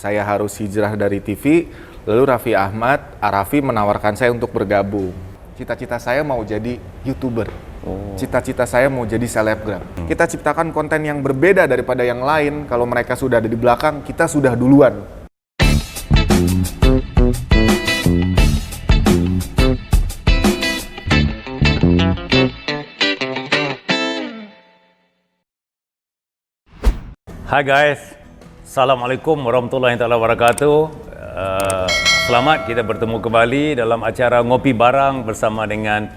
saya harus hijrah dari TV, lalu Raffi Ahmad, Arafi menawarkan saya untuk bergabung. Cita-cita saya mau jadi YouTuber. Cita-cita saya mau jadi selebgram. Kita ciptakan konten yang berbeda daripada yang lain. Kalau mereka sudah ada di belakang, kita sudah duluan. Hai guys, Assalamualaikum warahmatullahi wabarakatuh. Selamat kita bertemu kembali dalam acara Ngopi Barang bersama dengan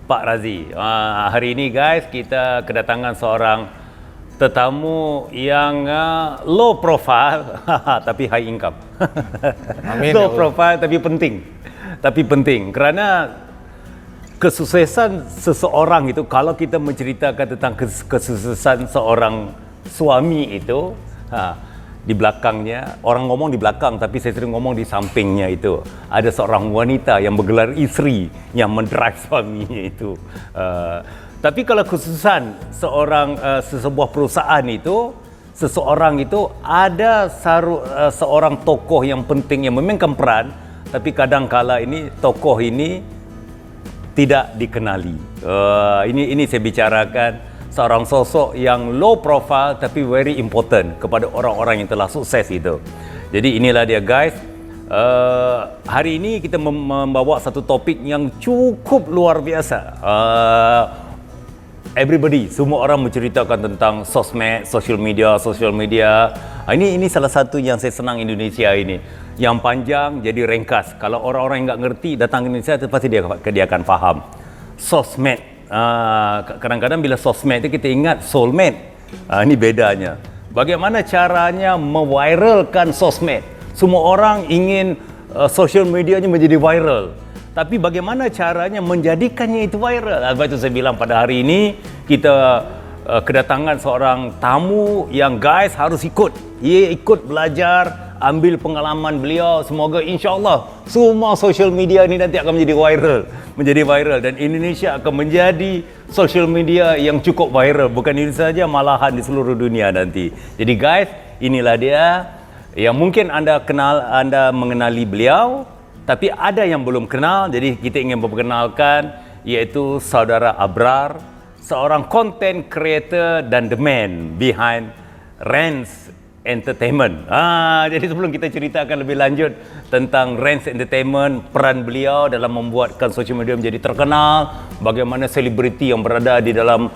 Pak Razi. Hari ini guys, kita kedatangan seorang tetamu yang low profile tapi high income. Amin, low ya profile tapi penting kerana kesuksesan seseorang itu, kalau kita menceritakan tentang kesuksesan seorang suami itu, di belakangnya, orang ngomong di belakang tapi saya sering ngomong di sampingnya itu ada seorang wanita yang bergelar isteri yang mendrive suaminya itu. Tapi kalau kesuksesan sesebuah perusahaan itu, seseorang itu ada seorang tokoh yang penting yang memainkan peran, tapi kadang-kala ini tokoh ini tidak dikenali. Ini saya bicarakan seorang sosok yang low profile tapi very important kepada orang-orang yang telah sukses itu. Jadi inilah dia guys. Hari ini kita membawa satu topik yang cukup luar biasa. Everybody, semua orang menceritakan tentang sosmed, social media. Ini salah satu yang saya senang Indonesia ini. Yang panjang jadi ringkas. Kalau orang-orang yang nggak ngerti datang ke Indonesia, pasti dia akan faham. Sosmed. Kadang-kadang bila sosmed itu kita ingat soulmate. Ini bedanya. Bagaimana caranya meviralkan sosmed? Semua orang ingin social medianya menjadi viral. Tapi bagaimana caranya menjadikannya itu viral? Sebab itu saya bilang pada hari ini kita kedatangan seorang tamu yang guys harus ikut. Ia ikut belajar, ambil pengalaman beliau. Semoga insya-Allah semua social media ini nanti akan menjadi viral dan Indonesia akan menjadi social media yang cukup viral, bukan Indonesia saja, malahan di seluruh dunia nanti. Jadi guys, inilah dia yang mungkin anda mengenali beliau, tapi ada yang belum kenal. Jadi kita ingin memperkenalkan, yaitu saudara Abrar, seorang content creator dan the man behind Rans Entertainment. Jadi sebelum kita ceritakan lebih lanjut tentang Rans Entertainment, peran beliau dalam membuatkan social media menjadi terkenal, bagaimana selebriti yang berada di dalam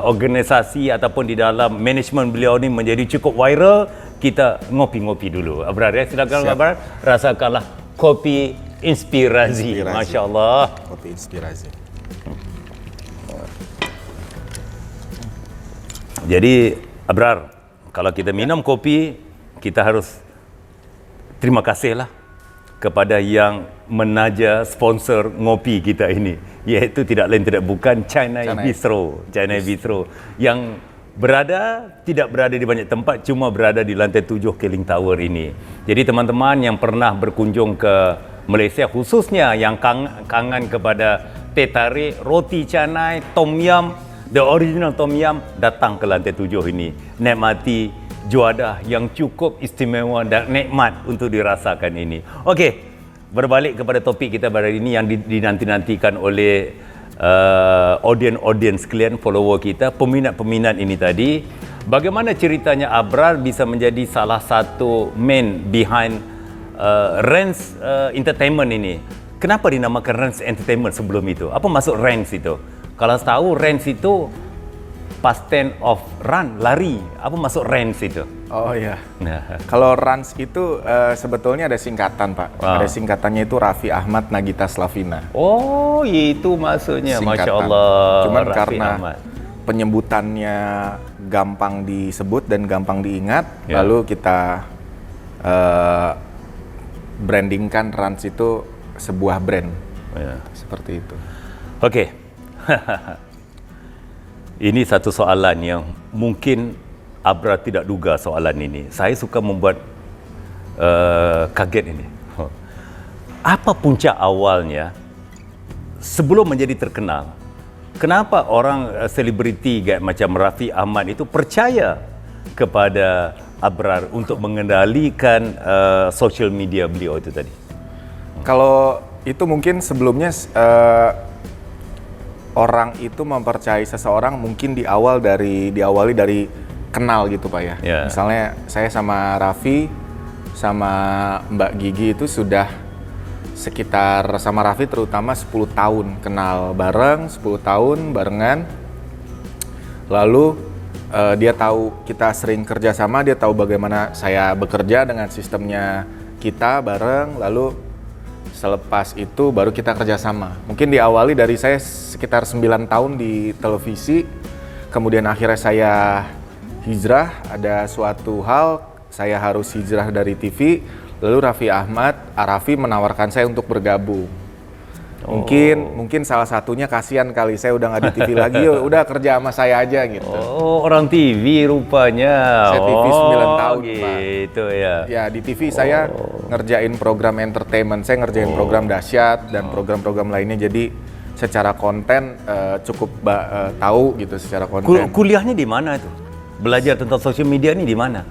organisasi ataupun di dalam manajemen beliau ini menjadi cukup viral, kita ngopi-ngopi dulu. Abrar, ya, silakan Abrar, rasakanlah kopi inspirasi. Masya Allah. Kopi inspirasi. Jadi Abrar, kalau kita minum kopi, kita harus terima kasihlah kepada yang menaja sponsor ngopi kita ini, yaitu tidak lain tidak bukan China Bistro yang tidak berada di banyak tempat, cuma berada di lantai 7 Keling Tower ini. Jadi teman-teman yang pernah berkunjung ke Malaysia, khususnya yang kangen kepada teh tarik, roti canai, tom yum, the original tom yum, datang ke lantai 7 ini. Nikmati juadah yang cukup istimewa dan nikmat untuk dirasakan ini. Okey, berbalik kepada topik kita pada hari ini yang dinanti-nantikan oleh audience sekalian, follower kita, peminat-peminat ini tadi. Bagaimana ceritanya Abrar bisa menjadi salah satu man behind Rans Entertainment ini? Kenapa dinamakan Rans Entertainment sebelum itu? Apa maksud Rans itu? Kalau tahu Rans itu past tense of run, lari. Apa maksud Rans itu? Oh iya. Kalau Rans itu sebetulnya ada singkatan, Pak. Ada singkatannya itu Raffi Ahmad Nagita Slavina. Oh, itu maksudnya. Singkatan. Masya Allah. Cuman Raffi karena Ahmad penyebutannya gampang disebut dan gampang diingat, lalu kita brandingkan Rans itu sebuah brand. Seperti itu. Okey. Ini satu soalan yang mungkin Abrar tidak duga soalan ini. Saya suka membuat kaget ini. Apa puncak awalnya sebelum menjadi terkenal? Kenapa orang selebriti macam Raffi Ahmad itu percaya kepada Abrar untuk mengendalikan social media beliau itu tadi? Kalau itu mungkin sebelumnya orang itu mempercayai seseorang mungkin diawali dari kenal gitu Pak ya. Ya. Misalnya saya sama Raffi sama Mbak Gigi itu sudah sekitar, sama Raffi terutama 10 tahun kenal bareng, 10 tahun barengan. Lalu dia tahu kita sering kerja sama, dia tahu bagaimana saya bekerja dengan sistemnya kita bareng, lalu selepas itu baru kita kerjasama. Mungkin diawali dari saya sekitar 9 tahun di televisi, kemudian akhirnya saya hijrah, ada suatu hal saya harus hijrah dari TV, lalu Raffi Ahmad, Arafi menawarkan saya untuk bergabung. Mungkin salah satunya kasihan kali, saya udah nggak di TV lagi, udah kerja sama saya aja gitu. Oh, orang TV rupanya. Saya TV 9 tahun Pak. Gitu ya. Ya di TV saya ngerjain program entertainment, saya ngerjain program dahsyat dan program-program lainnya, jadi secara konten cukup tahu gitu secara konten. Kuliahnya di mana itu? Belajar tentang social media ini di mana?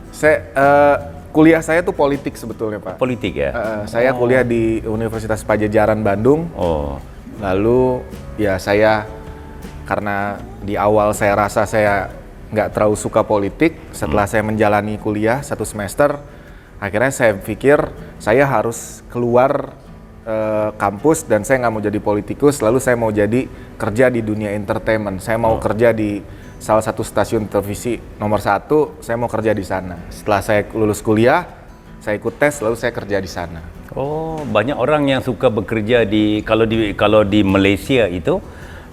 Kuliah saya tuh politik sebetulnya Pak. Politik ya? Saya kuliah di Universitas Padjadjaran Bandung. Lalu ya saya, karena di awal saya rasa saya nggak terlalu suka politik, setelah saya menjalani kuliah 1 semester, akhirnya saya pikir saya harus keluar kampus dan saya nggak mau jadi politikus, lalu saya mau jadi kerja di dunia entertainment. Saya mau kerja di salah satu stasiun televisi nomor 1, saya mau kerja di sana. Setelah saya lulus kuliah, saya ikut tes, lalu saya kerja di sana. Oh, banyak orang yang suka bekerja kalau di Malaysia itu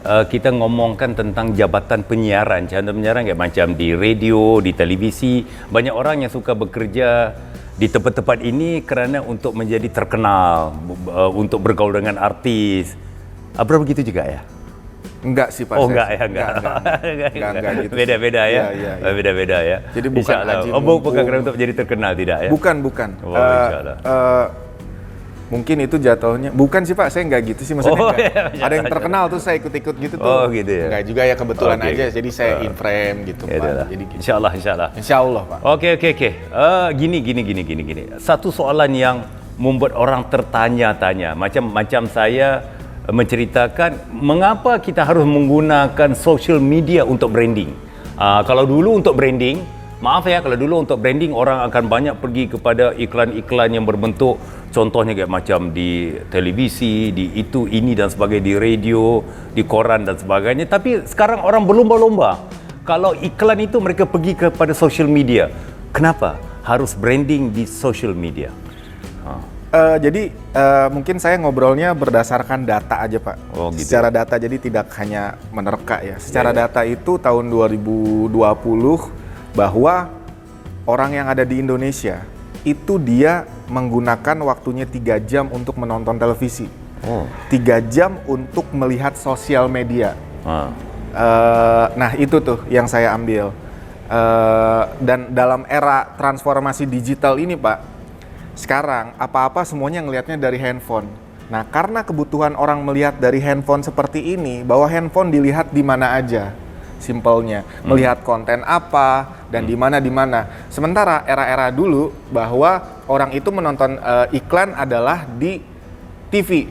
kita ngomongkan tentang jabatan penyiaran, kayak macam di radio, di televisi. Banyak orang yang suka bekerja di tempat-tempat ini kerana untuk menjadi terkenal, untuk bergaul dengan artis. Abra begitu juga ya? Enggak sih Pak. Oh enggak ya, enggak gitu. Beda-beda ya? Iya. Beda-beda ya? Jadi bukan haji bukan kerana untuk jadi terkenal, tidak ya? Bukan. Oh, insyaallah. Mungkin itu jatuhnya, bukan sih Pak, saya enggak gitu sih maksudnya. Ada yang terkenal tuh saya ikut-ikut gitu tuh. Oh gitu ya? Enggak juga ya, kebetulan aja, jadi saya in frame gitu Pak. Jadi gitu. Insyaallah. Insyaallah Pak. Oke. Gini. Satu soalan yang membuat orang tertanya-tanya, macam saya menceritakan mengapa kita harus menggunakan social media untuk branding. Kalau dulu untuk branding, kalau dulu untuk branding orang akan banyak pergi kepada iklan-iklan yang berbentuk, contohnya kayak macam di televisi, di ini dan sebagainya, di radio, di koran dan sebagainya. Tapi sekarang orang berlomba-lomba. Kalau iklan itu mereka pergi kepada social media. Kenapa harus branding di social media? Jadi mungkin saya ngobrolnya berdasarkan data aja Pak. Oh, gitu. Secara data, jadi tidak hanya menerka ya. Secara data itu tahun 2020 bahwa orang yang ada di Indonesia itu dia menggunakan waktunya 3 jam untuk menonton televisi. 3 jam untuk melihat sosial media. Nah itu tuh yang saya ambil. Dan dalam era transformasi digital ini Pak, sekarang apa-apa semuanya ngelihatnya dari handphone. Nah, karena kebutuhan orang melihat dari handphone seperti ini, bahwa handphone dilihat di mana aja, simpelnya. Melihat konten apa dan di mana. Sementara era-era dulu bahwa orang itu menonton iklan adalah di TV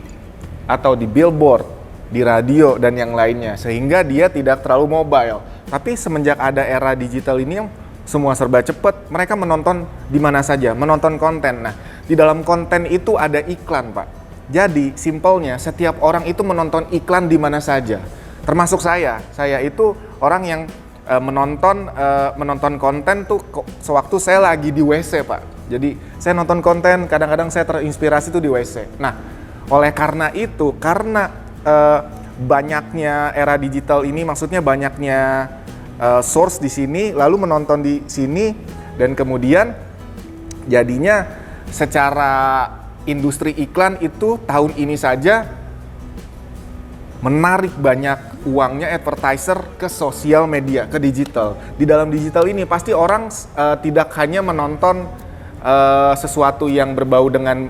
atau di billboard, di radio dan yang lainnya, sehingga dia tidak terlalu mobile. Tapi semenjak ada era digital ini yang semua serba cepat, mereka menonton di mana saja, menonton konten. Nah, di dalam konten itu ada iklan, Pak. Jadi, simpelnya setiap orang itu menonton iklan di mana saja. Termasuk saya. Saya itu orang yang menonton konten tuh sewaktu saya lagi di WC, Pak. Jadi, saya nonton konten, kadang-kadang saya terinspirasi tuh di WC. Nah, oleh karena itu, karena banyaknya era digital ini, maksudnya banyaknya source di sini, lalu menonton di sini, dan kemudian jadinya secara industri iklan itu tahun ini saja menarik banyak uangnya advertiser ke sosial media, ke digital. Di dalam digital ini pasti orang tidak hanya menonton sesuatu yang berbau dengan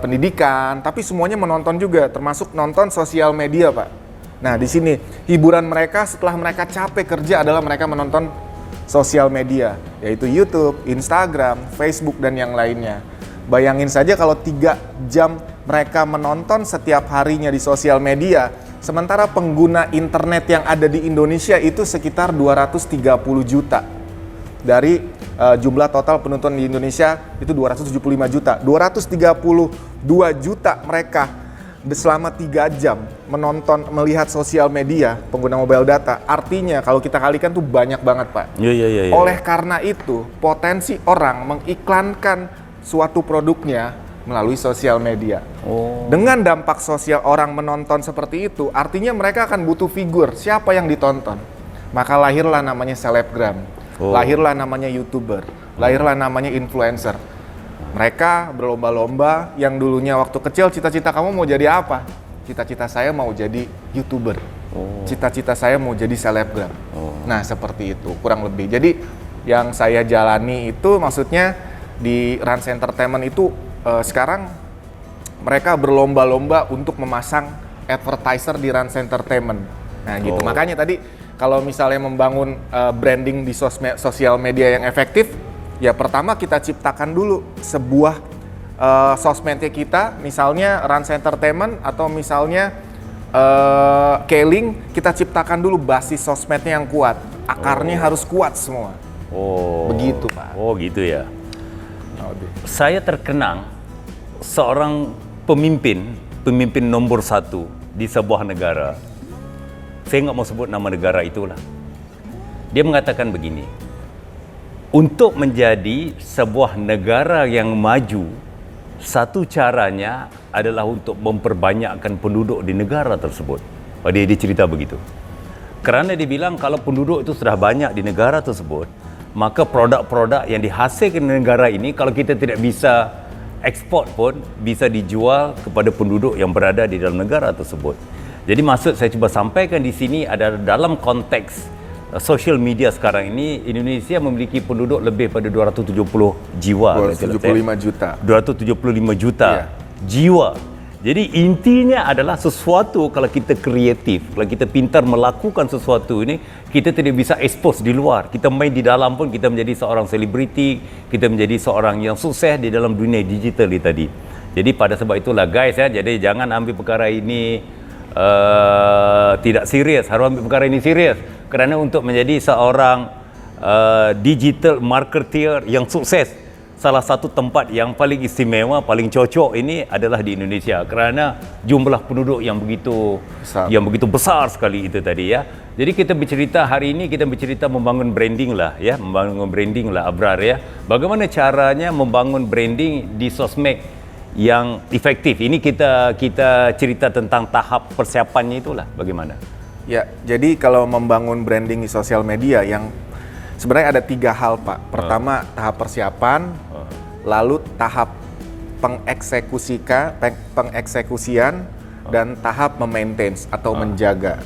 pendidikan, tapi semuanya menonton juga, termasuk nonton sosial media, Pak. Nah, di sini hiburan mereka setelah mereka capek kerja adalah mereka menonton sosial media, yaitu YouTube, Instagram, Facebook, dan yang lainnya. Bayangin saja kalau 3 jam mereka menonton setiap harinya di sosial media, sementara pengguna internet yang ada di Indonesia itu sekitar 230 juta. Dari jumlah total penonton di Indonesia itu 275 juta. 232 juta mereka selama 3 jam melihat sosial media pengguna mobile data. Artinya kalau kita kalikan tuh banyak banget, Pak. Iya. Oleh karena itu, potensi orang mengiklankan suatu produknya melalui sosial media. Dengan dampak sosial orang menonton seperti itu, artinya mereka akan butuh figur siapa yang ditonton. Maka lahirlah namanya selebgram, lahirlah namanya YouTuber, lahirlah namanya influencer. Mereka berlomba-lomba, yang dulunya waktu kecil cita-cita kamu mau jadi apa? Cita-cita saya mau jadi YouTuber. Cita-cita saya mau jadi selebgram. Nah, seperti itu kurang lebih. Jadi yang saya jalani itu maksudnya di Rans Entertainment itu sekarang mereka berlomba-lomba untuk memasang advertiser di Rans Entertainment. Nah, gitu. Makanya tadi kalau misalnya membangun branding di sosial media yang efektif, ya pertama kita ciptakan dulu sebuah sosmednya kita, misalnya Rans Entertainment atau misalnya Keling, kita ciptakan dulu basis sosmednya yang kuat. Akarnya harus kuat semua. Begitu, Pak. Gitu ya. Saya terkenang seorang pemimpin nomor 1 di sebuah negara. Saya nggak mau sebut nama negara itulah. Dia mengatakan begini, untuk menjadi sebuah negara yang maju, satu caranya adalah untuk memperbanyakkan penduduk di negara tersebut. Dia cerita begitu. Karena dia bilang kalau penduduk itu sudah banyak di negara tersebut, maka produk-produk yang dihasilkan di negara ini kalau kita tidak bisa ekspor pun bisa dijual kepada penduduk yang berada di dalam negara tersebut. Jadi maksud saya cuba sampaikan di sini adalah dalam konteks social media sekarang ini, Indonesia memiliki penduduk lebih pada 270 jiwa. 275 juta. 275 juta jiwa. Jadi intinya adalah sesuatu kalau kita kreatif, kalau kita pintar melakukan sesuatu ini, kita tidak bisa expose di luar. Kita main di dalam pun kita menjadi seorang selebriti, kita menjadi seorang yang sukses di dalam dunia digital ini tadi. Jadi pada sebab itulah guys ya, jadi jangan ambil perkara ini tidak serius, harus ambil perkara ini serius. Kerana untuk menjadi seorang digital marketer yang sukses, salah satu tempat yang paling istimewa, paling cocok ini adalah di Indonesia kerana jumlah penduduk yang begitu besar sekali itu tadi ya. Jadi kita bercerita hari ini, kita bercerita membangun branding lah ya, membangun branding lah Abrar ya. Bagaimana caranya membangun branding di sosmed yang efektif? Ini kita cerita tentang tahap persiapannya itulah bagaimana? Ya, jadi kalau membangun branding di sosial media yang sebenarnya ada 3 hal, Pak. Pertama, tahap persiapan, lalu tahap pengeksekusian, dan tahap memaintain atau menjaga.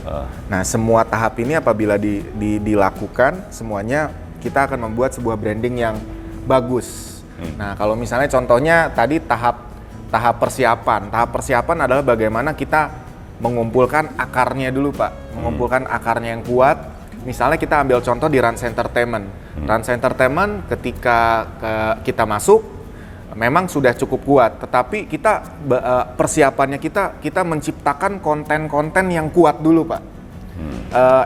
Nah, semua tahap ini apabila dilakukan, semuanya kita akan membuat sebuah branding yang bagus. Nah, kalau misalnya contohnya tadi tahap persiapan. Tahap persiapan adalah bagaimana kita mengumpulkan akarnya dulu, Pak. Mengumpulkan akarnya yang kuat. Misalnya kita ambil contoh di Rans Entertainment. Rans Entertainment ketika kita masuk memang sudah cukup kuat, tetapi kita persiapannya kita menciptakan konten-konten yang kuat dulu, Pak.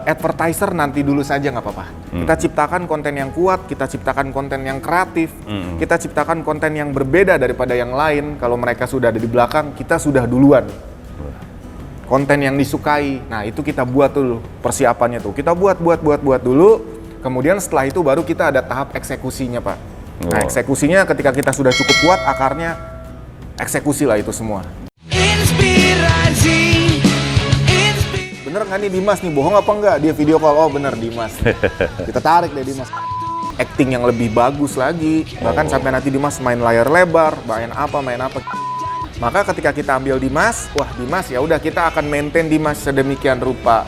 Advertiser nanti dulu saja nggak apa-apa. Kita ciptakan konten yang kuat, kita ciptakan konten yang kreatif, kita ciptakan konten yang berbeda daripada yang lain. Kalau mereka sudah ada di belakang, kita sudah duluan. Konten yang disukai, nah itu kita buat dulu persiapannya tuh. Kita buat dulu, kemudian setelah itu baru kita ada tahap eksekusinya, Pak. Nah, eksekusinya ketika kita sudah cukup kuat akarnya, eksekusi lah itu semua. Bener nggak nih Dimas nih, bohong apa enggak? Dia video call, oh bener Dimas. Kita tarik deh Dimas. Acting yang lebih bagus lagi, bahkan sampai nanti Dimas main layar lebar, main apa. Maka ketika kita ambil Dimas, wah Dimas ya udah kita akan maintain Dimas sedemikian rupa.